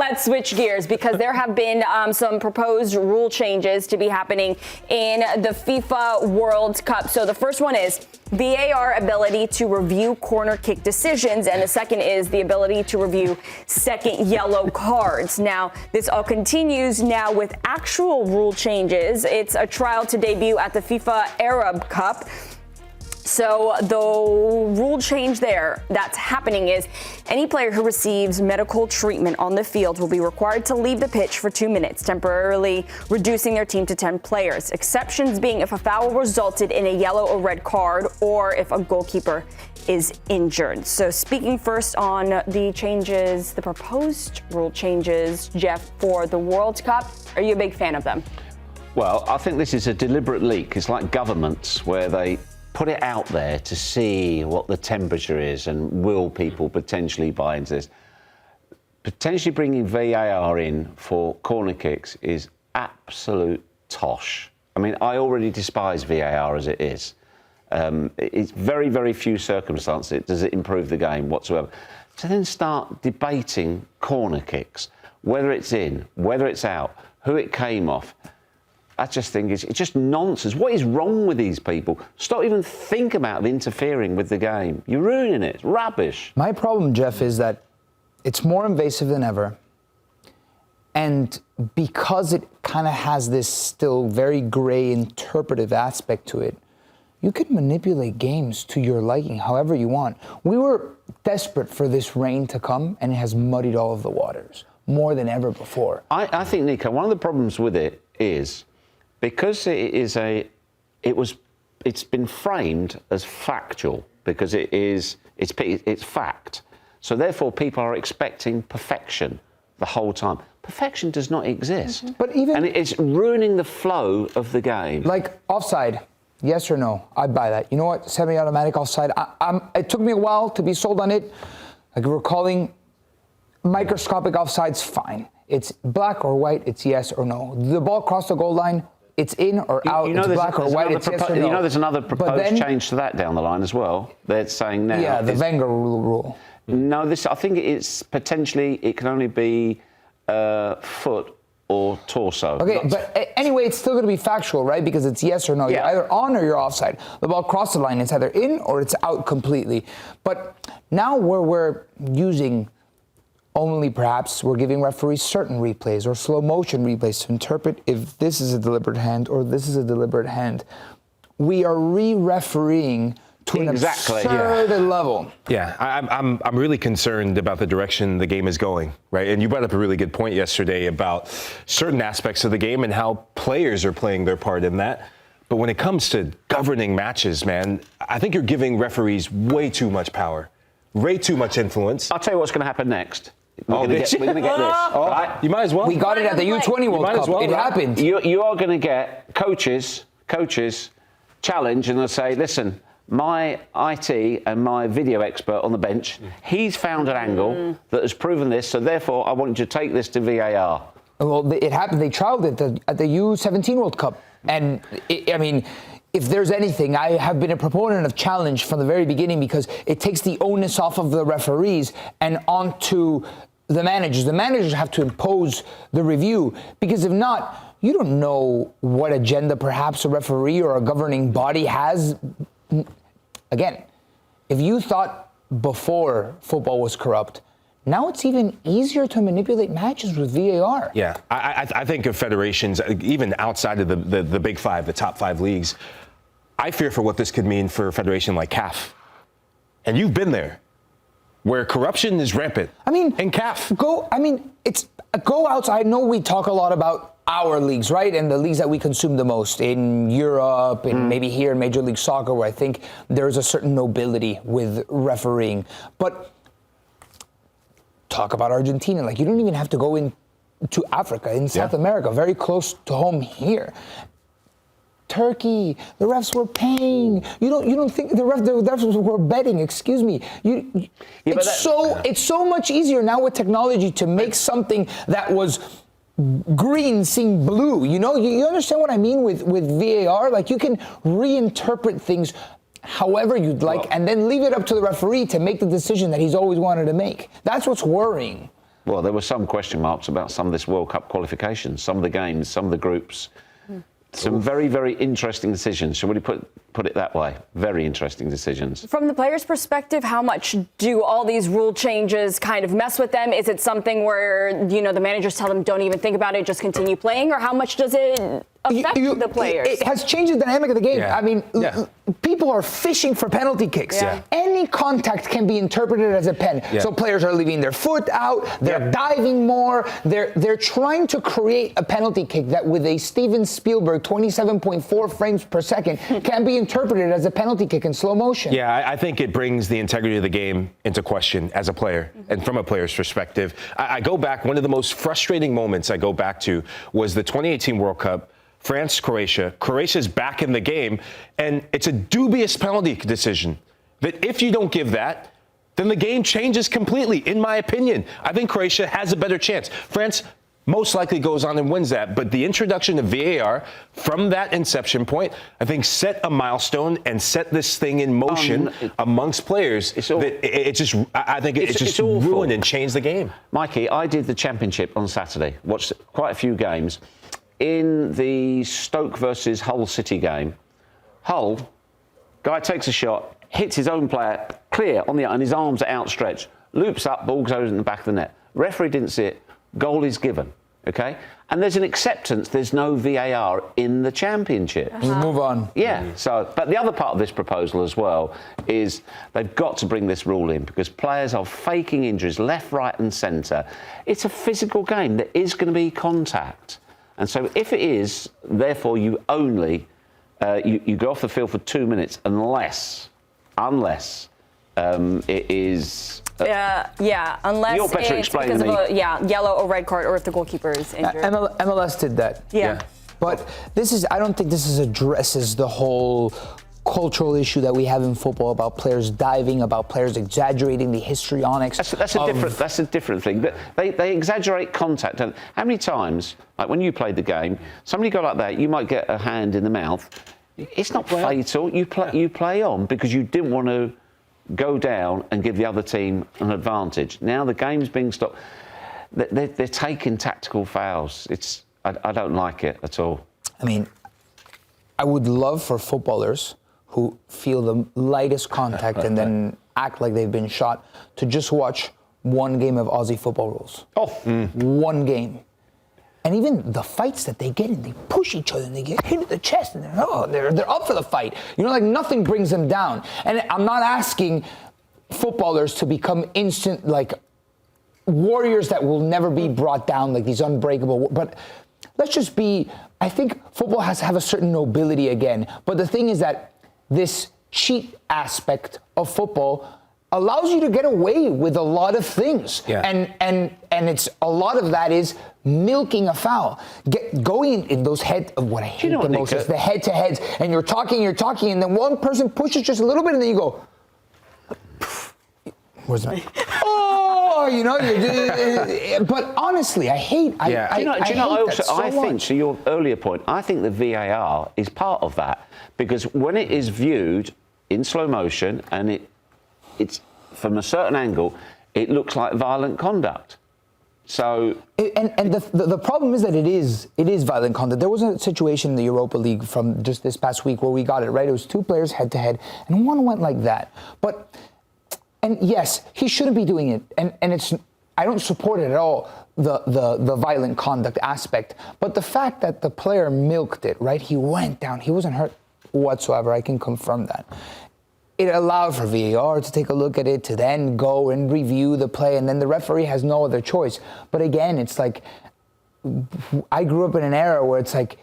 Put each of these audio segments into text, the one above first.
let's switch gears because there have been some proposed rule changes to be happening in the FIFA World Cup. So the first one is VAR ability to review corner kick decisions, and the second is the ability to review second yellow cards. Now, this all continues now with actual rule changes. It's a trial to debut at the FIFA Arab Cup. So the rule change there that's happening is any player who receives medical treatment on the field will be required to leave the pitch for 2 minutes, temporarily reducing their team to 10 players. Exceptions being if a foul resulted in a yellow or red card or if a goalkeeper is injured. So speaking first on the changes, the proposed rule changes, Geoff, for the World Cup, are you a big fan of them? Well, I think this is a deliberate leak. It's like governments where they put it out there to see what the temperature is and will people potentially buy into this. Potentially bringing VAR in for corner kicks is absolute tosh. I mean, I already despise VAR as it is. It's very, very few circumstances does it improve the game whatsoever. To then start debating corner kicks, whether it's in, whether it's out, who it came off, I just think it's just nonsense. What is wrong with these people? Stop even think about interfering with the game. You're ruining it. It's rubbish. My problem, Geoff, is that it's more invasive than ever. And because it kind of has this still very gray interpretive aspect to it, you can manipulate games to your liking however you want. We were desperate for this rain to come, and it has muddied all of the waters more than ever before. I think, Nico, one of the problems with it is because it's been framed as factual because it's fact. So therefore, people are expecting perfection the whole time. Perfection does not exist. Mm-hmm. But even, and it's ruining the flow of the game. Like offside, yes or no? I'd buy that. You know what? Semi-automatic offside. It took me a while to be sold on it. Like we're calling microscopic offside's fine. It's black or white. It's yes or no. The ball crossed the goal line. It's in or out, it's black or white, it's yes or no. You know there's another proposed change to that down the line as well. They're saying now... Yeah, the Wenger rule. No, I think it's potentially, it can only be foot or torso. Okay, but anyway, it's still going to be factual, right? Because it's yes or no. Yeah. You're either on or you're offside. The ball crossed the line, it's either in or it's out completely. But now where we're using... only perhaps we're giving referees certain replays or slow motion replays to interpret if this is a deliberate hand or this is a deliberate hand. We are re-refereeing to an absurd level. Yeah, I'm really concerned about the direction the game is going, right? And you brought up a really good point yesterday about certain aspects of the game and how players are playing their part in that. But when it comes to governing matches, man, I think you're giving referees way too much power, way too much influence. I'll tell you what's going to happen next. We're going to get this. Right? You might as well. We got it at the U20 World Cup. Well, it happened. You are going to get coaches challenge and they'll say, listen, my IT and my video expert on the bench, he's found an angle that has proven this, so therefore I want you to take this to VAR. Well, it happened. They trialed it at the U17 World Cup. And, I mean... if there's anything, I have been a proponent of challenge from the very beginning because it takes the onus off of the referees and onto the managers. The managers have to impose the review because if not, you don't know what agenda perhaps a referee or a governing body has. Again, if you thought before football was corrupt, now it's even easier to manipulate matches with VAR. Yeah, I think of federations, even outside of the big five, the top five leagues, I fear for what this could mean for a federation like CAF. And you've been there, where corruption is rampant. I mean, in CAF. Go outside. I know we talk a lot about our leagues, right? And the leagues that we consume the most in Europe and maybe here in Major League Soccer, where I think there's a certain nobility with refereeing. But talk about Argentina. Like, you don't even have to go into Africa, in South America, very close to home here. Turkey, the refs were paying. You don't think the refs were betting? Excuse me. It's so much easier now with technology to make something that was green seem blue. You know, you understand what I mean with VAR? Like, you can reinterpret things however you'd like, and then leave it up to the referee to make the decision that he's always wanted to make. That's what's worrying. Well, there were some question marks about some of this World Cup qualifications, some of the games, some of the groups. Some very, very interesting decisions. Shall we put it that way? Very interesting decisions. From the players' perspective, how much do all these rule changes kind of mess with them? Is it something where, the managers tell them, don't even think about it, just continue playing? Or how much does it affect the players? It has changed the dynamic of the game. Yeah. I mean, people are fishing for penalty kicks. Yeah. Any contact can be interpreted as a pen. Yeah. So players are leaving their foot out. They're diving more. They're trying to create a penalty kick that, with a Steven Spielberg 27.4 frames per second, can be interpreted as a penalty kick in slow motion. Yeah, I think it brings the integrity of the game into question as a player and from a player's perspective. I go back, one of the most frustrating moments I go back to was the 2018 World Cup. France, Croatia. Croatia's back in the game, and it's a dubious penalty decision that if you don't give that, then the game changes completely, in my opinion. I think Croatia has a better chance. France most likely goes on and wins that, but the introduction of VAR from that inception point, I think set a milestone and set this thing in motion amongst players. I think it just ruined and changed the game. Mikey, I did the Championship on Saturday, watched quite a few games. In the Stoke versus Hull City game, Hull, guy takes a shot, hits his own player, clear on the, and his arms are outstretched, loops up, ball goes in the back of the net. Referee didn't see it, goal is given, okay? And there's an acceptance, there's no VAR in the Championship. We move on. Yeah, so, but the other part of this proposal as well is they've got to bring this rule in because players are faking injuries left, right and centre. It's a physical game, there is going to be contact. And so if it is, therefore you only, you go off the field for 2 minutes unless it is... unless you're better it's explaining because to me. of a yellow or red card or if the goalkeeper is injured. MLS did that. Yeah. But I don't think this addresses the whole cultural issue that we have in football about players diving, about players exaggerating the histrionics. That's a different thing. But they exaggerate contact. And how many times, like when you played the game, somebody go like that, you might get a hand in the mouth. It's not fatal. You play on because you didn't want to go down and give the other team an advantage. Now the game's being stopped. They're taking tactical fouls. I don't like it at all. I mean, I would love for footballers who feel the lightest contact and then act like they've been shot to just watch one game of Aussie football rules. One game. And even the fights that they get in, they push each other and they get hit in the chest and they're up for the fight. Like nothing brings them down. And I'm not asking footballers to become instant like warriors that will never be brought down, like these unbreakable, but let's just be, I think football has to have a certain nobility again. But the thing is that this cheat aspect of football allows you to get away with a lot of things. Yeah. And it's a lot of that is milking a foul. Going in those what I hate the most is the head-to-heads. And you're talking, and then one person pushes just a little bit, and then you go, where's my... but honestly, I hate. I think to your earlier point, I think the VAR is part of that because when it is viewed in slow motion and it's from a certain angle, it looks like violent conduct. So and the problem is that it is violent conduct. There was a situation in the Europa League from just this past week where we got it right. It was two players head to head, and one went like that, but. And yes, he shouldn't be doing it, and I don't support it at all, the violent conduct aspect. But the fact that the player milked it, right? He went down, he wasn't hurt whatsoever. I can confirm that. It allowed for VAR to take a look at it, to then go and review the play, and then the referee has no other choice. But again, it's like I grew up in an era where it's like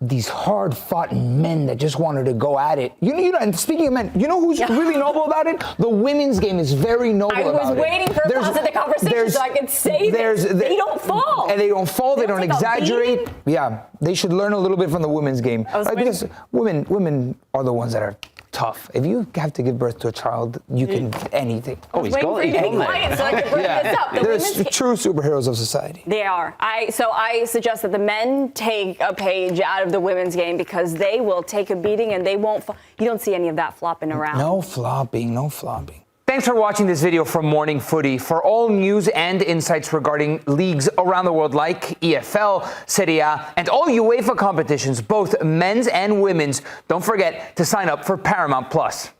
these hard-fought men that just wanted to go at it. You know, and speaking of men, you know who's really noble about it? The women's game is very noble about it. I was waiting for a pause in the conversation so I could say this. They don't fall. And they don't fall, they don't exaggerate. Yeah, they should learn a little bit from the women's game. Because women are the ones that are tough. If you have to give birth to a child, you can do anything. He's gone there. So I can bring this up. They're true superheroes of society. They are. So I suggest that the men take a page out of the women's game because they will take a beating and they won't. You don't see any of that flopping around. No flopping. Thanks for watching this video from Morning Footy. For all news and insights regarding leagues around the world like EFL, Serie A, and all UEFA competitions, both men's and women's, don't forget to sign up for Paramount Plus.